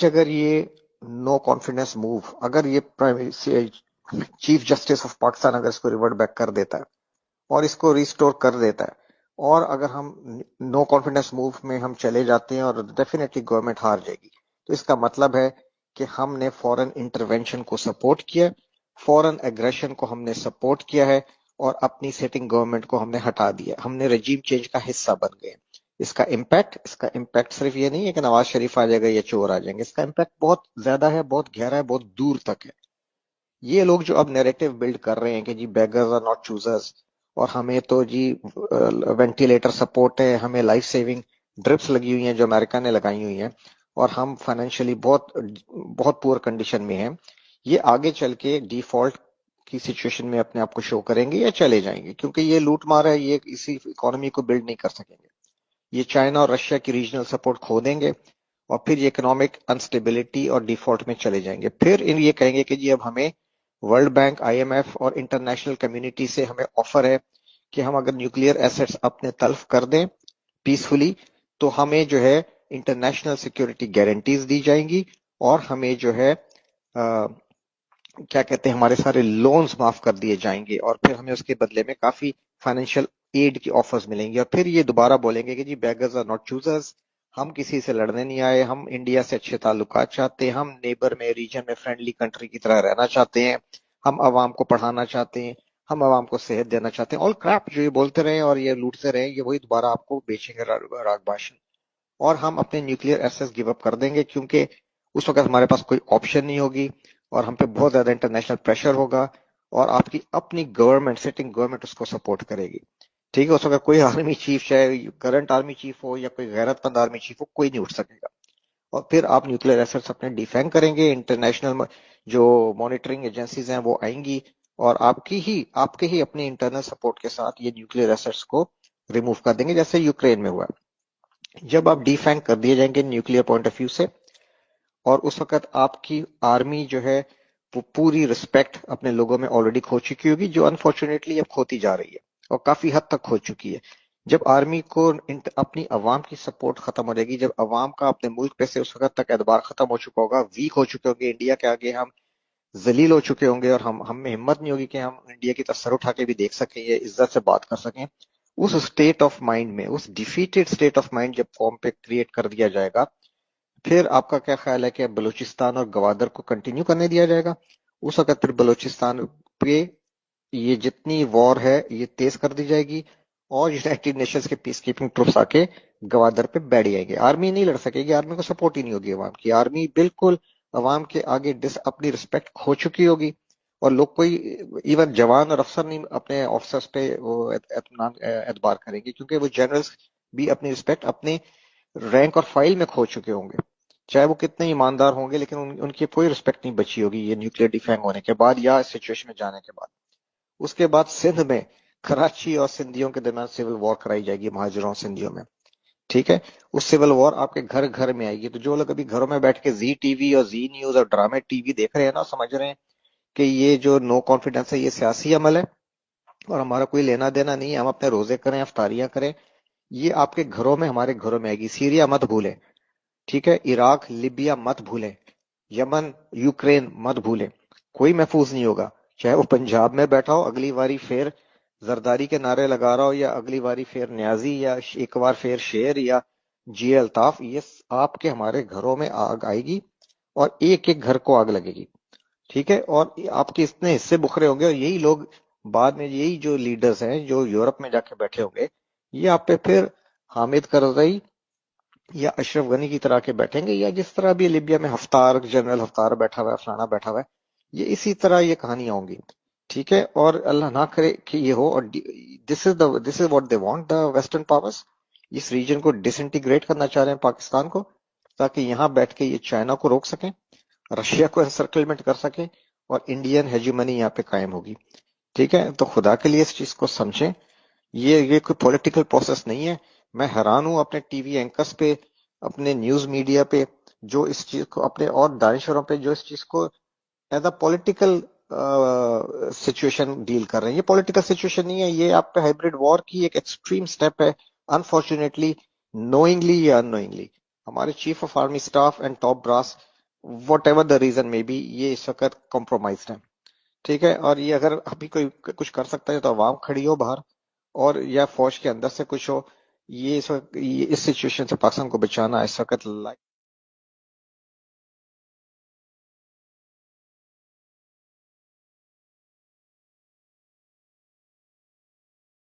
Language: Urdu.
اگر یہ نو کانفیڈنس موو، اگر یہ چیف جسٹس آف پاکستان اگر اس کو ریورٹ بیک کر دیتا ہے اور اس کو ریسٹور کر دیتا ہے، اور اگر ہم نو کانفیڈنس موو میں ہم چلے جاتے ہیں اور ڈیفینیٹلی گورنمنٹ ہار جائے گی، تو اس کا مطلب ہے کہ ہم نے فورن انٹروینشن کو سپورٹ کیا، فورن ایگریشن کو ہم نے سپورٹ کیا ہے، اور اپنی سیٹنگ گورنمنٹ کو ہم نے ہٹا دیا، ہم نے رجیم چینج کا حصہ بن گئے۔ اس کا امپیکٹ صرف یہ نہیں ہے کہ نواز شریف آ جائے گا یا چور آ جائیں گے، اس کا امپیکٹ بہت زیادہ ہے، بہت گہرا ہے، بہت دور تک ہے۔ یہ لوگ جو اب نیریٹو بلڈ کر رہے ہیں کہ جی بیگرز آر ناٹ چوزرز، اور ہمیں تو جی وینٹیلیٹر سپورٹ ہے، ہمیں لائف سیونگ ڈرپس لگی ہوئی ہیں جو امریکہ نے لگائی ہوئی ہیں، اور ہم فائنینشلی بہت بہت پور کنڈیشن میں ہیں، یہ آگے چل کے ڈیفالٹ کی سچویشن میں اپنے آپ کو شو کریں گے یا چلے جائیں گے، کیونکہ یہ لوٹ مار ہے، یہ اسی اکانومی کو بلڈ نہیں کر سکیں گے۔ یہ چائنا اور رشیا کی ریجنل سپورٹ کھو دیں گے، اور پھر یہ اکنامک انسٹیبلٹی اور ڈیفالٹ میں چلے جائیں گے۔ پھر یہ کہیں گے کہ جی اب ہمیں world bank, I M F اور انٹرنیشنل کمیونٹی سے ہمیں آفر ہے کہ ہم اگر نیوکلیئر ایسٹس اپنے تلف کر دیں پیسفلی، تو ہمیں جو ہے انٹرنیشنل سیکورٹی گارنٹیز دی جائیں گی، اور ہمیں جو ہے کیا کہتے ہیں ہمارے سارے لونز معاف کر دیے جائیں گے، اور پھر ہمیں اس کے بدلے میں کافی فائنینشیل ایڈ کی آفرز ملیں گی، اور پھر یہ دوبارہ بولیں گے کہ جی بیگرز آر ناٹ چوزرز، ہم کسی سے لڑنے نہیں آئے، ہم انڈیا سے اچھے تعلقات چاہتے ہیں، ہم نیبر میں ریجن میں فرینڈلی کنٹری کی طرح رہنا چاہتے ہیں، ہم عوام کو پڑھانا چاہتے ہیں، ہم عوام کو صحت دینا چاہتے ہیں، آل کریپ جو یہ بولتے رہے اور یہ لوٹتے رہے، یہ وہی دوبارہ آپ کو بیچیں گے راگ باشن۔ اور ہم اپنے نیوکلیئر ایسس گیو اپ کر دیں گے، کیونکہ اس وقت ہمارے پاس کوئی آپشن نہیں ہوگی، اور ہم پہ بہت زیادہ انٹرنیشنل پریشر ہوگا، اور آپ کی اپنی گورنمنٹ، سٹنگ گورنمنٹ اس کو سپورٹ کرے گی۔ ٹھیک ہے، اس وقت کوئی آرمی چیف، چاہے کرنٹ آرمی چیف ہو یا کوئی غیرت مند آرمی چیف ہو، کوئی نہیں اٹھ سکے گا، اور پھر آپ نیوکلیئر ایسٹس اپنے ڈیفینگ کریں گے، انٹرنیشنل جو مانیٹرنگ ایجنسیز ہیں وہ آئیں گی، اور آپ کے ہی اپنے انٹرنل سپورٹ کے ساتھ یہ نیوکلیئر ایسٹس کو ریموو کر دیں گے، جیسے یوکرین میں ہوا۔ جب آپ ڈیفینگ کر دیے جائیں گے نیوکلیئر پوائنٹ آف ویو سے، اور اس وقت آپ کی آرمی جو ہے وہ پوری رسپیکٹ اپنے لوگوں میں آلریڈی کھو چکی ہوگی، جو انفارچونیٹلی اب کھوتی جا رہی ہے اور کافی حد تک کھو چکی ہے۔ جب آرمی کو اپنی عوام کی سپورٹ ختم ہو جائے گی، جب عوام کا اپنے ملک پہ سے اس وقت تک اعتبار ختم ہو چکا ہوگا، ویک ہو چکے ہوں گے، انڈیا کے آگے ہم ذلیل ہو چکے ہوں گے، اور ہم میں ہمت نہیں ہوگی کہ ہم انڈیا کی طرف سر اٹھا کے بھی دیکھ سکیں یا عزت سے بات کر سکیں، اس اسٹیٹ آف مائنڈ میں، اس ڈیفیٹڈ اسٹیٹ آف مائنڈ جب قوم پہ کریٹ کر دیا جائے گا، پھر آپ کا کیا خیال ہے کہ بلوچستان اور گوادر کو کنٹینیو کرنے دیا جائے گا؟ اس وقت پھر بلوچستان پہ یہ جتنی وار ہے یہ تیز کر دی جائے گی، اور یونائٹڈ نیشنز کے پیس کیپنگ ٹروپس آ کے گوادر پہ بیٹھ جائیں گے۔ آرمی نہیں لڑ سکے گی، آرمی کو سپورٹ ہی نہیں ہوگی عوام کی، آرمی بالکل عوام کے آگے اپنی رسپیکٹ کھو چکی ہوگی، اور لوگ کوئی ایون جوان اور افسر نہیں اپنے آفیسرز پہ وہ اعتبار کریں گے، کیونکہ وہ جنرلز بھی اپنی رسپیکٹ اپنے رینک اور فائل میں کھو چکے ہوں گے، چاہے وہ کتنے ایماندار ہوں گے، لیکن ان کی کوئی رسپیکٹ نہیں بچی ہوگی یہ نیوکلیئر ڈیفینگ ہونے کے بعد یا اس سچویشن میں جانے کے بعد۔ اس کے بعد سندھ میں کراچی اور سندھیوں کے درمیان سول وار کرائی جائے گی، مہاجروں اور سندھیوں میں۔ ٹھیک ہے، اس سول وار آپ کے گھر گھر میں آئے گی، تو جو لوگ ابھی گھروں میں بیٹھ کے زی ٹی وی اور زی نیوز اور ڈرامے ٹی وی دیکھ رہے ہیں نا، سمجھ رہے ہیں کہ یہ جو نو کانفیڈنس ہے یہ سیاسی عمل ہے اور ہمارا کوئی لینا دینا نہیں ہے، ہم اپنے روزے کریں، افطاریاں کریں، یہ آپ کے گھروں میں، ہمارے گھروں میں آئے گی۔ سیریا مت بھولیں، ٹھیک ہے، عراق، لیبیا مت بھولیں، یمن، یوکرین مت بھولیں، کوئی محفوظ نہیں ہوگا، چاہے وہ پنجاب میں بیٹھا ہو اگلی باری پھر زرداری کے نعرے لگا رہا ہو، یا اگلی باری پھر نیازی، یا ایک بار پھر شیر یا جی الطاف، یہ آپ کے ہمارے گھروں میں آگ آئے گی، اور ایک ایک گھر کو آگ لگے گی، ٹھیک ہے، اور آپ کے اتنے حصے بکھرے ہوں گے، اور یہی لوگ بعد میں، یہی جو لیڈرز ہیں جو یورپ میں جا کے بیٹھے ہوں گے، یہ آپ پہ پھر حامد کرزئی یا اشرف غنی کی طرح کے بیٹھیں گے، یا جس طرح بھی لیبیا میں ہفتار، جنرل ہفتار بیٹھا ہوا ہے، فلانا بیٹھا ہوا ہے، یہ اسی طرح یہ کہانیاں ہوں گی، ٹھیک ہے۔ اور اللہ نہ کرے کہ یہ ہو، اور this is what they want the western powers, اس ریجن کو ڈس انٹیگریٹ کرنا چاہ رہے ہیں پاکستان کو، تاکہ یہاں بیٹھ کے یہ چائنا کو روک سکیں، رشیا کو انسرکلمنٹ کر سکیں، اور انڈین ہیجیمنی یہاں پہ قائم ہوگی، ٹھیک ہے۔ تو خدا کے لیے اس چیز کو سمجھیں، یہ کوئی پولیٹیکل پروسیس نہیں ہے۔ میں حیران ہوں اپنے ٹی وی اینکرز پہ، اپنے نیوز میڈیا پہ، جو اس چیز کو اپنے، اور دانشوروں پہ جو اس چیز کو as a political situation deal کر رہے ہیں۔ یہ پولیٹیکل سچویشن نہیں ہے، یہ آپ پہ ہائبرڈ وار کی ایک ایکسٹریم سٹیپ ہے، انفارچونیٹلی، نوئنگلی یا ان نوئنگلی۔ ہمارے chief of army staff and top brass what ever the reason میں بھی یہ اس وقت کمپرومائزڈ ہے. ٹھیک ہے، اور یہ اگر ابھی کوئی کچھ کر سکتا ہے تو عوام کھڑی ہو باہر، اور یا فوج کے اندر سے کچھ ہو. یہ اس وقت اس سچویشن سے پاکستان کو بچانا اس وقت